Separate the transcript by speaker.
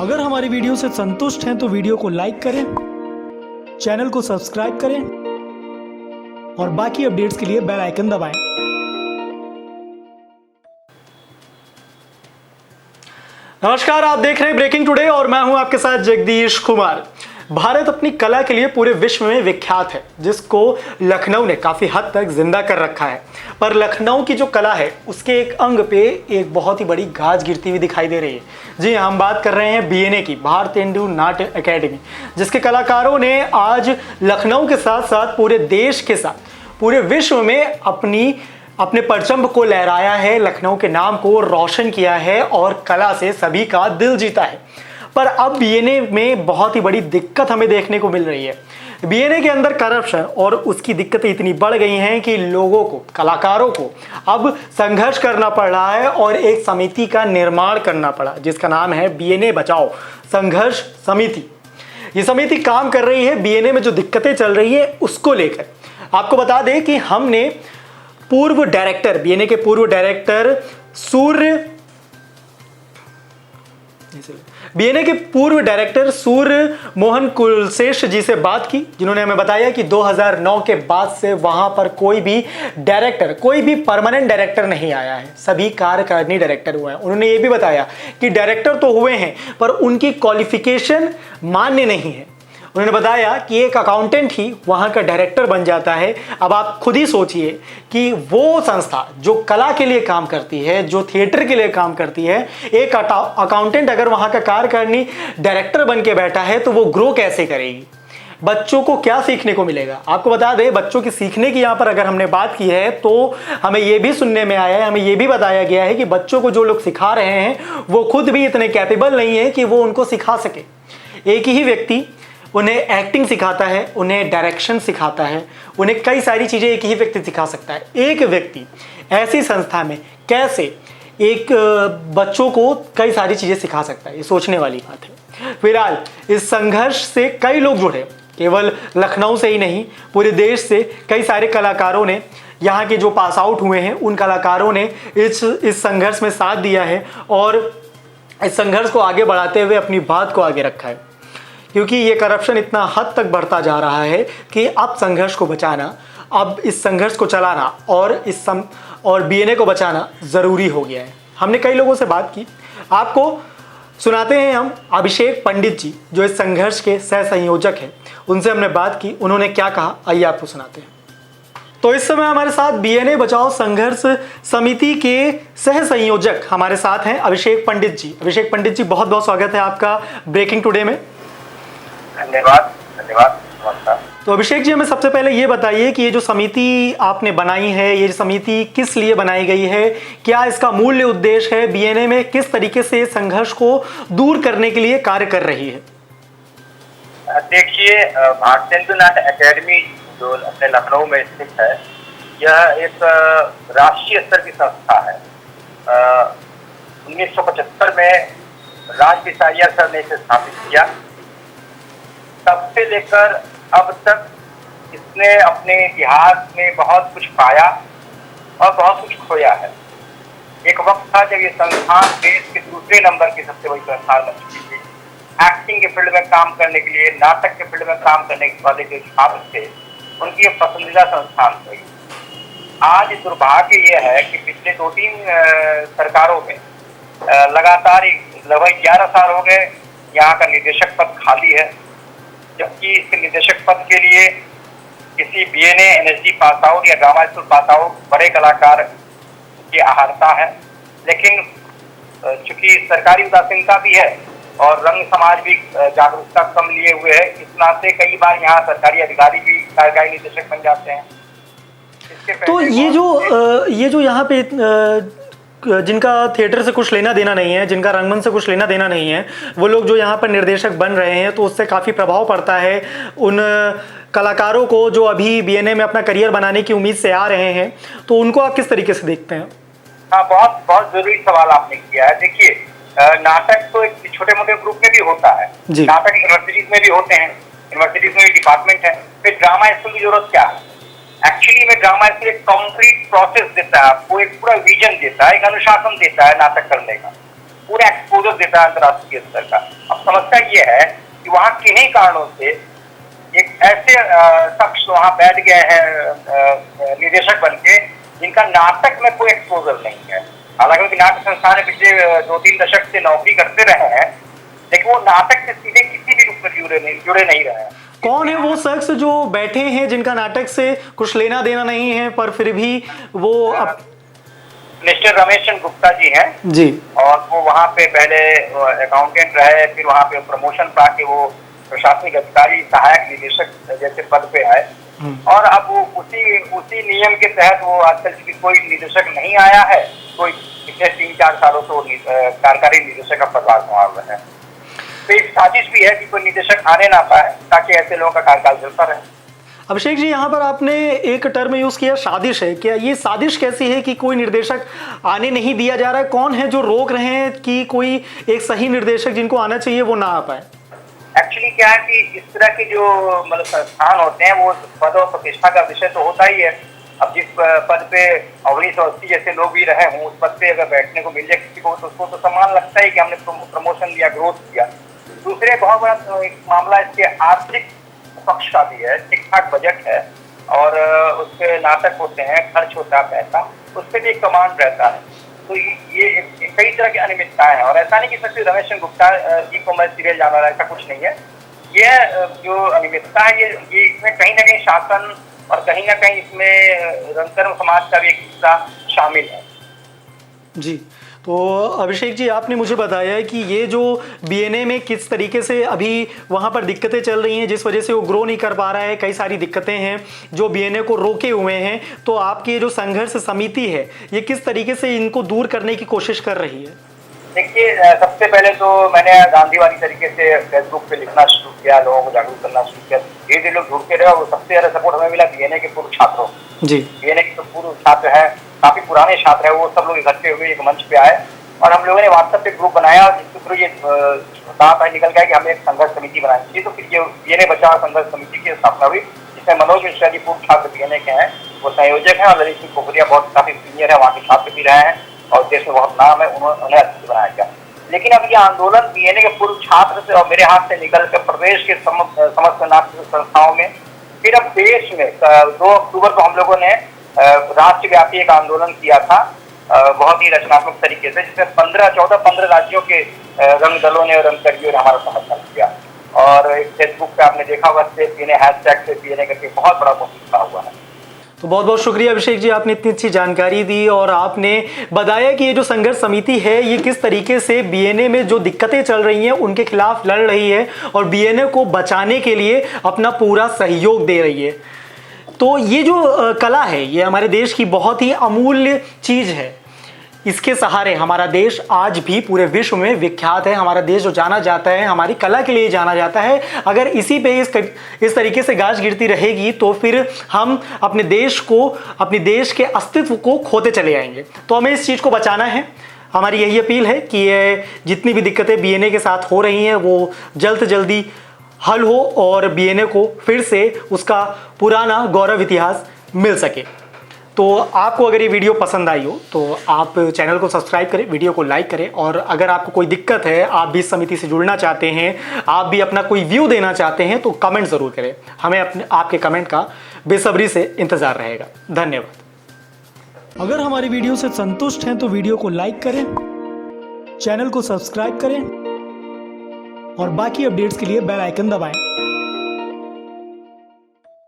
Speaker 1: अगर हमारी वीडियो से संतुष्ट हैं तो वीडियो को लाइक करें, चैनल को सब्सक्राइब करें और बाकी अपडेट्स के लिए बेल आइकन दबाएं। नमस्कार, आप देख रहे हैं ब्रेकिंग टुडे और मैं हूं आपके साथ जगदीश कुमार। भारत अपनी कला के लिए पूरे विश्व में विख्यात है, जिसको लखनऊ ने काफ़ी हद तक जिंदा कर रखा है। पर लखनऊ की जो कला है उसके एक अंग पे एक बहुत ही बड़ी गाज गिरती हुई दिखाई दे रही है। जी, हम बात कर रहे हैं बीएनए की, भारतीय हिंदू नाट्य अकेडमी, जिसके कलाकारों ने आज लखनऊ के साथ साथ पूरे देश के साथ पूरे विश्व में अपने परचम को लहराया है, लखनऊ के नाम को रोशन किया है और कला से सभी का दिल जीता है। पर अब बीएनए में बहुत ही बड़ी दिक्कत हमें देखने को मिल रही है। बीएनए के अंदर करप्शन और उसकी दिक्कतें इतनी बढ़ गई हैं कि लोगों को, कलाकारों को अब संघर्ष करना पड़ रहा है और एक समिति का निर्माण करना पड़ा, जिसका नाम है बीएनए बचाओ संघर्ष समिति। ये समिति काम कर रही है बीएनए में जो दिक्कतें चल रही है उसको लेकर। आपको बता दें कि हमने पूर्व डायरेक्टर, बीएनए के पूर्व डायरेक्टर सूर्य मोहन कुलश्रेष्ठ जी से बात की, जिन्होंने हमें बताया कि 2009 के बाद से वहां पर कोई भी डायरेक्टर, कोई भी परमानेंट डायरेक्टर नहीं आया है, सभी कार्यकारिणी डायरेक्टर हुए हैं। उन्होंने ये भी बताया कि डायरेक्टर तो हुए हैं पर उनकी क्वालिफिकेशन मान्य नहीं है। उन्होंने बताया कि एक अकाउंटेंट ही वहाँ का डायरेक्टर बन जाता है। अब आप खुद ही सोचिए कि वो संस्था जो कला के लिए काम करती है, जो थिएटर के लिए काम करती है, एक अकाउंटेंट अगर वहाँ का कार्यकारिणी डायरेक्टर बन के बैठा है तो वो ग्रो कैसे करेगी? बच्चों को क्या सीखने को मिलेगा? आपको बता दें, बच्चों की सीखने की यहाँ पर अगर हमने बात की है तो हमें ये भी सुनने में आया है, हमें ये भी बताया गया है कि बच्चों को जो लोग सिखा रहे हैं वो खुद भी इतने कैपेबल नहीं है कि वो उनको सिखा सके। एक ही व्यक्ति उन्हें एक्टिंग सिखाता है, उन्हें डायरेक्शन सिखाता है, उन्हें कई सारी चीज़ें एक ही व्यक्ति सिखा सकता है। एक व्यक्ति ऐसी संस्था में कैसे एक बच्चों को कई सारी चीज़ें सिखा सकता है? ये सोचने वाली बात है। फिलहाल इस संघर्ष से कई लोग जुड़े, केवल लखनऊ से ही नहीं, पूरे देश से कई सारे कलाकारों ने, यहाँ के जो पास आउट हुए हैं उन कलाकारों ने इस संघर्ष में साथ दिया है और इस संघर्ष को आगे बढ़ाते हुए अपनी बात को आगे रखा है। क्योंकि ये करप्शन इतना हद तक बढ़ता जा रहा है कि अब संघर्ष को बचाना, अब इस संघर्ष को चलाना और बीएनए को बचाना ज़रूरी हो गया है। हमने कई लोगों से बात की, आपको सुनाते हैं हम अभिषेक पंडित जी, जो इस संघर्ष के सह संयोजक हैं। उनसे हमने बात की, उन्होंने क्या कहा, आइए आपको सुनाते हैं। तो इस समय हमारे साथ बीएनए बचाओ संघर्ष समिति के सह संयोजक हमारे साथ हैं अभिषेक पंडित जी। अभिषेक पंडित जी, बहुत बहुत स्वागत है आपका ब्रेकिंग टुडे में।
Speaker 2: धन्यवाद। नमस्कार।
Speaker 1: तो अभिषेक जी, हमें सबसे पहले ये बताइए कि ये जो समिति आपने बनाई है, ये समिति किस लिए बनाई गई है? क्या इसका मूल्य उद्देश्य है? बीएनए में किस तरीके से संघर्ष को दूर करने के लिए कार्य कर रही है?
Speaker 2: देखिए, भारतीय हिंदू नाट्य अकेडमी जो अपने लखनऊ में स्थित है, यह एक राष्ट्रीय स्तर की संस्था है। 1975 में राज बिसारिया सर ने इसे स्थापित किया। तब से लेकर अब तक इसने अपने इतिहास में बहुत कुछ पाया और बहुत कुछ खोया है। एक वक्त था जब ये संस्थान देश के दूसरे नंबर की सबसे बड़ी संस्थान बन चुकी थी। एक्टिंग के फील्ड में काम करने के लिए, नाटक के फील्ड में काम करने वाले जो छात्र थे, उनकी एक पसंदीदा संस्थान थी। आज दुर्भाग्य ये है कि पिछले 2-3 सरकारों में लगातार लगभग 11 साल हो गए यहाँ का निदेशक पद खाली है, जबकि इस निदेशक पद के लिए किसी बीएनए, एनएसडी पास आउट या ड्रामा स्कूल पास आउट बड़े कलाकार की अहर्ता है। लेकिन चूंकि सरकारी उदासीनता भी है और रंग समाज भी जागरूकता कम लिए हुए है, इस नाते कई बार यहाँ सरकारी अधिकारी भी कार्यकारी निदेशक बन जाते हैं।
Speaker 1: तो ये जो यहाँ पे जिनका थिएटर से कुछ लेना देना नहीं है, जिनका रंगमंच से कुछ लेना देना नहीं है, वो लोग जो यहाँ पर निर्देशक बन रहे हैं, तो उससे काफ़ी प्रभाव पड़ता है उन कलाकारों को जो अभी बीएनए में अपना करियर बनाने की उम्मीद से आ रहे हैं। तो उनको आप किस तरीके से देखते हैं?
Speaker 2: हाँ, बहुत बहुत जरूरी सवाल आपने किया है। देखिए, नाटक तो एक छोटे मोटे ग्रुप में भी होता है, नाटक यूनिवर्सिटीज में भी होते हैं, यूनिवर्सिटीज में भी डिपार्टमेंट है। फिर ड्रामा स्कूल की जरूरत क्या है? एक्चुअली में ड्रामा स्कूल एक कंक्रीट प्रोसेस देता है आपको, एक पूरा विजन देता है, एक अनुशासन देता है नाटक करने का। पूरा एक्सपोजर देता है अंतर्राष्ट्रीय स्तर का। अब समस्या ये है कि वहाँ किन्हीं कारणों से एक ऐसे शख्स वहाँ बैठ गए हैं निदेशक बन के, जिनका नाटक में कोई एक्सपोजर नहीं है। हालांकि उनकी नाटक संस्थान में पिछले 2-3 दशक से नौकरी करते रहे हैं, लेकिन वो नाटक से सीधे किसी भी रूप में जुड़े नहीं रहे हैं।
Speaker 1: कौन है वो शख्स जो बैठे हैं जिनका नाटक से कुछ लेना देना नहीं है, पर फिर भी वो
Speaker 2: मिस्टर रमेश चंद्र गुप्ता जी हैं
Speaker 1: जी, और
Speaker 2: वो वहाँ पे पहले अकाउंटेंट रहे, फिर वहाँ पे प्रमोशन पा के वो प्रशासनिक अधिकारी सहायक निदेशक जैसे पद पे आए, और अब वो उसी नियम के तहत वो आजकल चूंकि कोई निदेशक नहीं आया है, कोई पिछले 3-4 सालों से वो कार्यकारी निदेशक का पदभार संभाल रहे हैं। तो एक साजिश भी है कि कोई निदेशक आने ना पाए ताकि ऐसे लोगों का कार्यकाल चलता रहे।
Speaker 1: अभिषेक जी, यहाँ पर आपने एक टर्म यूज किया साजिश है, क्या ये साजिश कैसी है कि कोई निर्देशक आने नहीं दिया जा रहा है? कौन है जो रोक रहे हैं कि कोई एक सही निर्देशक जिनको आना चाहिए वो ना आ पाए?
Speaker 2: एक्चुअली क्या है कि इस तरह के जो मतलब संस्थान होते हैं वो पद और प्रतिष्ठा का विषय तो होता ही है। अब जिस पद पे 1980 जैसे लोग भी रहे हों, उस पद पे अगर बैठने को मिल जाए किसी को, तो उसको तो सम्मान लगता है कि हमने प्रमोशन दिया, ग्रोथ किया। दूसरे बहुत बड़ा एक मामला इसके आर्थिक पक्ष का भी है। ठीक ठाक बजट है और उसके नाटक होते हैं, खर्च होता है पैसा, उस पर भी एक कमांड रहता है। तो ये कई तरह की अनियमितताएं हैं, और ऐसा नहीं कि सिर्फ रमेश चंद्र गुप्ता जी को मैं सीरियल जाना रहा, ऐसा कुछ नहीं है। ये जो अनियमितता है ये इसमें कहीं ना कहीं शासन और कहीं ना कहीं इसमें रंगकर्म समाज का भी एक हिस्सा शामिल है।
Speaker 1: जी, तो अभिषेक जी, आपने मुझे बताया कि ये जो बीएनए में किस तरीके से अभी वहाँ पर दिक्कतें चल रही हैं, जिस वजह से वो ग्रो नहीं कर पा रहा है, कई सारी दिक्कतें हैं जो बीएनए को रोके हुए हैं। तो आपकी जो संघर्ष समिति है ये किस तरीके से इनको दूर करने की कोशिश कर रही है?
Speaker 2: देखिए, सबसे पहले तो मैंने गांधीवादी तरीके से फेसबुक पे लिखना शुरू किया, लोगों को जागरूक करना शुरू किया। धीरे धीरे लोग जुड़ते रहे और सबसे ज्यादा सपोर्ट हमें मिला बीएनए के पूर्व छात्रों जी। बीएनए के तो पूर्व छात्र हैं, काफी पुराने छात्र हैं, वो सब लोग इकट्ठे हुए एक मंच पे आए और हम लोगों ने व्हाट्सएप पे ग्रुप बनाया, और जिसके थ्रू ये बात निकल गया कि हमें एक संघर्ष समिति बनानी चाहिए। तो फिर ये बीएनए बचाव संघर्ष समिति की स्थापना हुई, जिसमें मनोज मिश्रा जी पूर्व छात्र बीएनए के हैं, वो संयोजक हैं, और ललित सिंह पोखरिया बहुत काफी सीनियर है, वहाँ के छात्र भी रहे हैं और देश में बहुत नाम है, उन्हें अच्छे बनाया गया। लेकिन अब ये आंदोलन बीएनए के पूर्व छात्र से और मेरे हाथ से निकल कर प्रदेश के समस्त नाट्य संस्थाओं में, फिर अब देश में 2 अक्टूबर को हम लोगों ने राष्ट्रव्यापी एक आंदोलन किया था, बहुत ही रचनात्मक तरीके से, जिसमें 15 राज्यों के रंग दलों ने और रंगकर्मियों ने हमारा समर्थन किया। और फेसबुक पे आपने देखा होगा बीएनए हैशटैग से बीएनए करके बहुत बड़ा मुहिम हुआ है।
Speaker 1: तो बहुत बहुत शुक्रिया अभिषेक जी, आपने इतनी अच्छी जानकारी दी और आपने बताया कि ये जो संघर्ष समिति है ये किस तरीके से बीएनए में जो दिक्कतें चल रही हैं उनके खिलाफ लड़ रही है और बीएनए को बचाने के लिए अपना पूरा सहयोग दे रही है। तो ये जो कला है ये हमारे देश की बहुत ही अमूल्य चीज़ है। इसके सहारे हमारा देश आज भी पूरे विश्व में विख्यात है। हमारा देश जो जाना जाता है हमारी कला के लिए जाना जाता है। अगर इसी पे इस तरीके से गाज गिरती रहेगी तो फिर हम अपने देश को, अपने देश के अस्तित्व को खोते चले आएंगे। तो हमें इस चीज़ को बचाना है। हमारी यही अपील है कि ये जितनी भी दिक्कतें बीएनए के साथ हो रही हैं वो जल्द से जल्दी हल हो और बीएनए को फिर से उसका पुराना गौरव इतिहास मिल सके। तो आपको अगर ये वीडियो पसंद आई हो तो आप चैनल को सब्सक्राइब करें, वीडियो को लाइक करें, और अगर आपको कोई दिक्कत है, आप भी इस समिति से जुड़ना चाहते हैं, आप भी अपना कोई व्यू देना चाहते हैं तो कमेंट ज़रूर करें। हमें आपके कमेंट का बेसब्री से इंतज़ार रहेगा। धन्यवाद। अगर हमारी वीडियो से संतुष्ट हैं तो वीडियो को लाइक करें, चैनल को सब्सक्राइब करें और बाकी अपडेट्स के लिए बेल आइकन दबाएं।